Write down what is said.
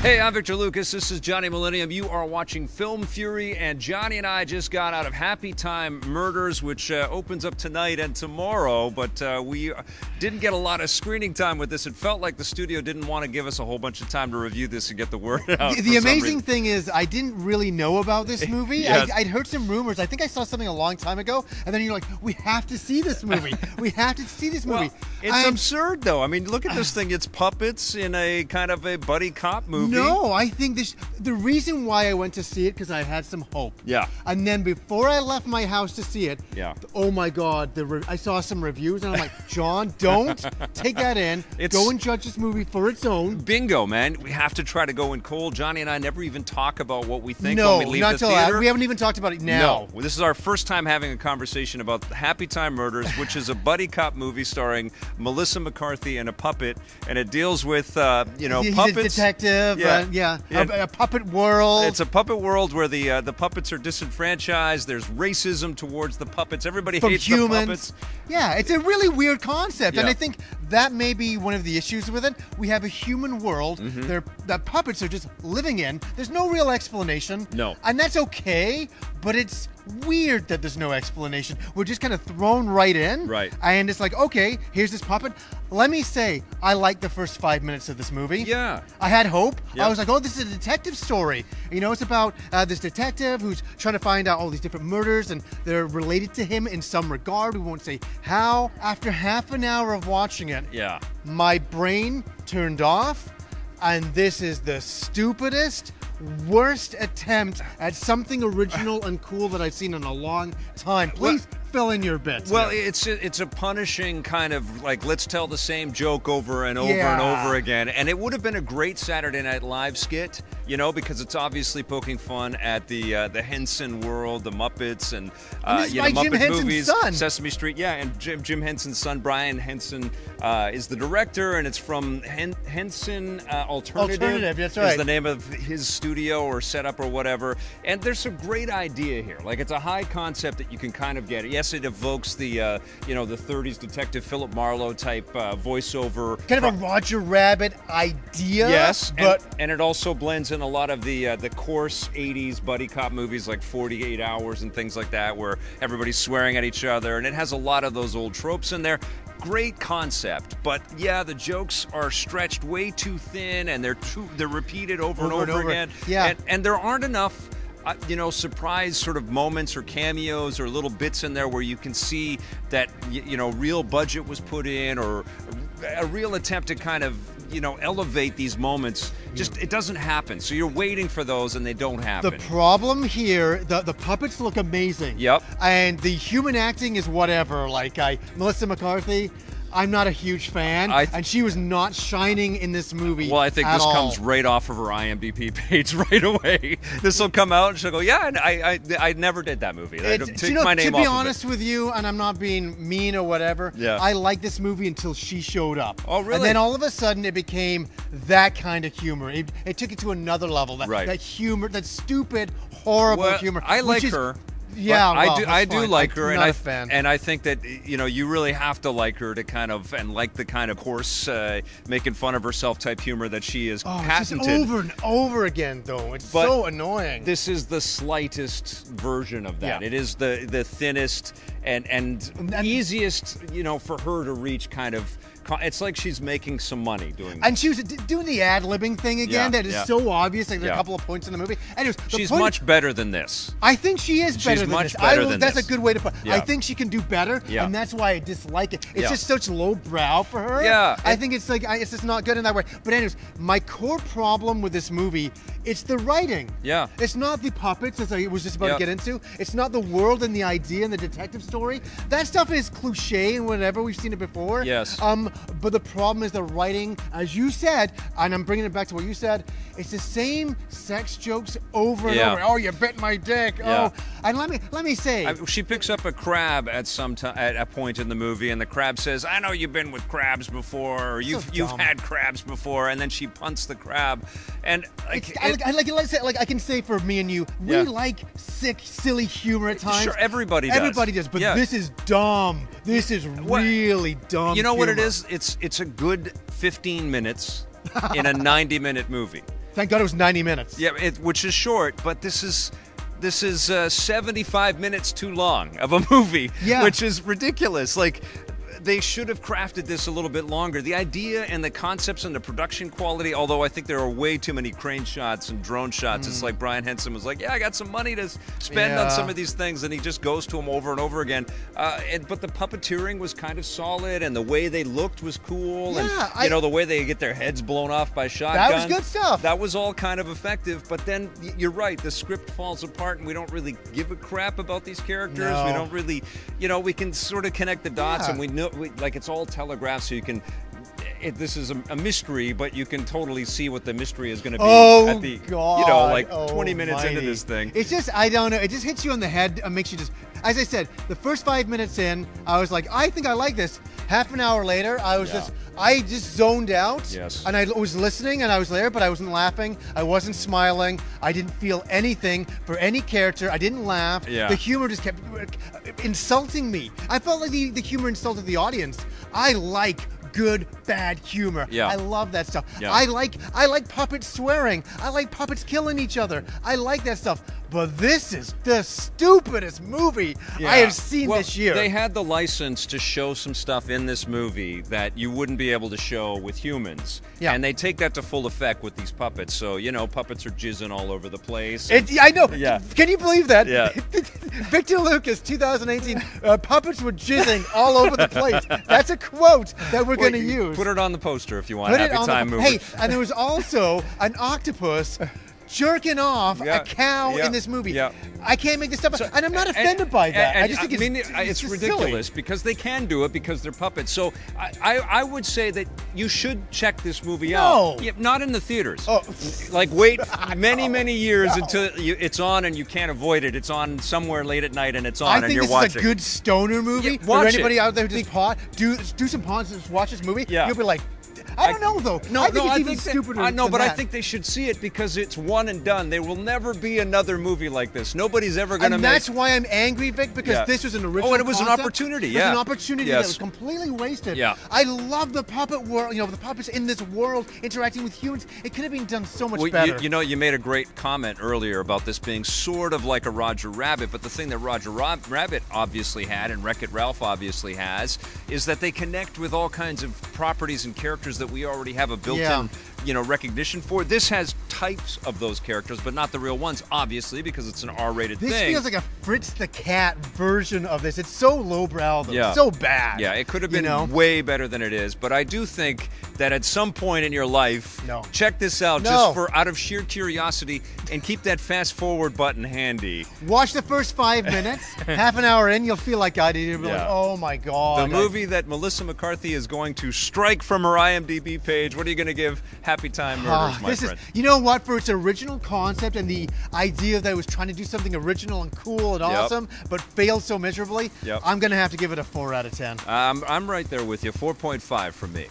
Hey, I'm Victor Lucas. This is Johnny Millennium. You are watching Film Fury, and Johnny and I just got out of Happytime Murders, which opens up tonight and tomorrow, but we didn't get a lot of screening time with this. It felt like the studio didn't want to give us a whole bunch of time to review this and get the word out. The amazing thing is I didn't really know about this movie. Yes. I'd heard some rumors. I think I saw something a long time ago, and then you're like, we have to see this movie. We have to see this movie. Well, it's absurd, though. I mean, look at this thing. It's puppets in a kind of a buddy cop movie. No, I think the reason why I went to see it because I had some hope. Yeah. And then before I left my house to see it, yeah. Oh my God, I saw some reviews and I'm like, John, don't take that in. Go and judge this movie for its own. Bingo, man. We have to try to go in cold. Johnny and I never even talk about what we think No, when we leave not the till theater. we haven't even talked about it now. No, this is our first time having a conversation about Happytime Murders, which is a buddy cop movie starring Melissa McCarthy and a puppet, and it deals with He's puppets. a detective. A puppet world. It's a puppet world where the puppets are disenfranchised. There's racism towards the puppets. Everybody hates the puppets. Yeah, it's a really weird concept, and Yeah. I think that may be one of the issues with it. We have a human world that puppets are just living in. There's no real explanation. No. And that's okay, but it's weird that there's no explanation. We're just kind of thrown right in. Right. And it's like, okay, here's this puppet. Let me say, I liked the first 5 minutes of this movie. Yeah. I had hope. Yep. I was like, oh, this is a detective story. You know, it's about this detective who's trying to find out all these different murders, and they're related to him in some regard. We won't say how. After half an hour of watching it, Yeah. my brain turned off, and this is the stupidest, worst attempt at something original and cool that I've seen in a long time. Please fill in your bits. Well, it's a punishing kind of like, let's tell the same joke over and over and over again. And it would have been a great Saturday Night Live skit, you know, because it's obviously poking fun at the Henson world, the Muppets, and this is by Muppet Jim Henson's movies, son. Sesame Street. Yeah, and Jim Henson's son, Brian Henson, is the director, and it's from Henson Alternative. That's right. Is the name of his studio or setup or whatever. And there's some great idea here. Like, it's a high concept that you can kind of get. Yes, it evokes the the 30s detective Philip Marlowe type voiceover. Kind of a Roger Rabbit idea. Yes, but and it also blends in a lot of the coarse 80s buddy cop movies like 48 Hours and things like that, where everybody's swearing at each other, and it has a lot of those old tropes in there. Great concept, but yeah, the jokes are stretched way too thin, and they're repeated over and over again. Yeah, and there aren't enough surprise sort of moments or cameos or little bits in there where you can see that real budget was put in, or a real attempt to kind of elevate these moments. Just it doesn't happen. So you're waiting for those, and they don't happen. the problem here, the puppets look amazing. Yep. And the human acting is whatever. Like Melissa McCarthy, I'm not a huge fan, and she was not shining in this movie. Well, I think this comes right off of her IMDb page right away. This will come out, and she'll go, "Yeah, I never did that movie. Take my name to off be of honest it." with you, and I'm not being mean or whatever. Yeah. I liked this movie until she showed up. Oh, really? And then all of a sudden, it became that kind of humor. It took it to another level. That humor, that stupid, horrible humor. I like her. Yeah, I do like her, I'm not a fan. and I think that you really have to like her to kind of like the kind of coarse, making fun of herself type humor that she is patented. It's just over and over again, though. It's so annoying. This is the slightest version of that. Yeah. It is the thinnest and easiest, for her to reach kind of. It's like she's making some money doing that. And she was doing the ad-libbing thing again. That is so obvious. Like, there are a couple of points in the movie. Anyways, she's much better than this. I think she is better than this. That's a good way to put it. I think she can do better, and that's why I dislike it. It's just such low brow for her. Yeah. I think it's like, it's just not good in that way. But anyways, my core problem with this movie, it's the writing. Yeah. It's not the puppets, as I was just about to get into. It's not the world and the idea and the detective story. That stuff is cliche and whatever. We've seen it before. Yes. But the problem is the writing, as you said, and I'm bringing it back to what you said, it's the same sex jokes over and over. Oh, you bit my dick. Yeah. Oh, and let me say, she picks up a crab at a point in the movie, and the crab says, "I know you've been with crabs before, or you've had crabs before," and then she punts the crab, and I can say for me and you, we like sick, silly humor at times. Sure, everybody does. Everybody does, but this is dumb. This is really dumb. You know humor. what it is? It's a good 15 minutes in a 90-minute movie. Thank God it was 90 minutes. Yeah, which is short, but this is 75 minutes too long of a movie, which is ridiculous. Like, they should have crafted this a little bit longer. The idea and the concepts and the production quality, although I think there are way too many crane shots and drone shots. It's like Brian Henson was like, yeah, I got some money to spend on some of these things, and he just goes to them over and over again. But the puppeteering was kind of solid, and the way they looked was cool. Yeah, and, the way they get their heads blown off by shotguns. That was good stuff. That was all kind of effective, but then you're right, the script falls apart, and we don't really give a crap about these characters. No. We don't really, we can sort of connect the dots, and we know, like, it's all telegraphed, so you can. This is a mystery, but you can totally see what the mystery is going to be at the, God, 20 minutes into this thing. It's just, I don't know. It just hits you on the head and makes you just. As I said, the first 5 minutes in, I was like, I think I like this. Half an hour later, I just zoned out. Yes. And I was listening, and I was there, but I wasn't laughing. I wasn't smiling. I didn't feel anything for any character. I didn't laugh. Yeah. The humor just kept insulting me. I felt like the humor insulted the audience. I like good, bad humor. Yeah. I love that stuff. Yeah. I like puppets swearing. I like puppets killing each other. I like that stuff. But this is the stupidest movie I have seen this year. They had the license to show some stuff in this movie that you wouldn't be able to show with humans. Yeah. And they take that to full effect with these puppets. So, puppets are jizzing all over the place. I know. Yeah. Can you believe that? Yeah. Victor Lucas, 2018, puppets were jizzing all over the place. That's a quote that we're going to use. Put it on the poster if you want. Happytime movie. Hey, and there was also an octopus jerking off a cow in this movie. Yeah. I can't make this stuff up. And I'm not offended by that. I just think it's ridiculous silly. because they can do it because they're puppets. So I would say that you should check this movie out. Yeah, not in the theaters. Oh. Like, wait many years until it's on and you can't avoid it. It's on somewhere late at night and it's on and you're watching. I think this is a good stoner movie. Yeah, watch for anybody it. out there who just do some pause and just watch this movie. Yeah. You'll be like, I don't know though. I think it's even stupider. I know, but than I that. think they should see it because it's one and done. There will never be another movie like this. Nobody's ever going to make. And that's why I'm angry, Vic, because this was an original. Oh, and it was concept. an opportunity. It was an opportunity that was completely wasted. Yeah. I love the puppet world. The puppets in this world interacting with humans. It could have been done so much better. You made a great comment earlier about this being sort of like a Roger Rabbit, but the thing that Roger Rabbit obviously had, and Wreck-It Ralph obviously has, is that they connect with all kinds of properties and characters that we already have a built-in, recognition for. This has types of those characters, but not the real ones, obviously, because it's an R-rated thing. This feels like a Fritz the Cat version of this. It's so lowbrow, though. It's so bad. Yeah, it could have been way better than it is, but I do think that at some point in your life, check this out just for out of sheer curiosity and keep that fast-forward button handy. Watch the first 5 minutes. Half an hour in, you'll feel like I did. You'll be like, oh my God. The movie that Melissa McCarthy is going to strike from her IMDb page. What are you going to give Happytime Murders, my friend? You know what? For its original concept and the idea that it was trying to do something original and cool and awesome, but failed so miserably, I'm going to have to give it a 4 out of 10. I'm right there with you. 4.5 from me.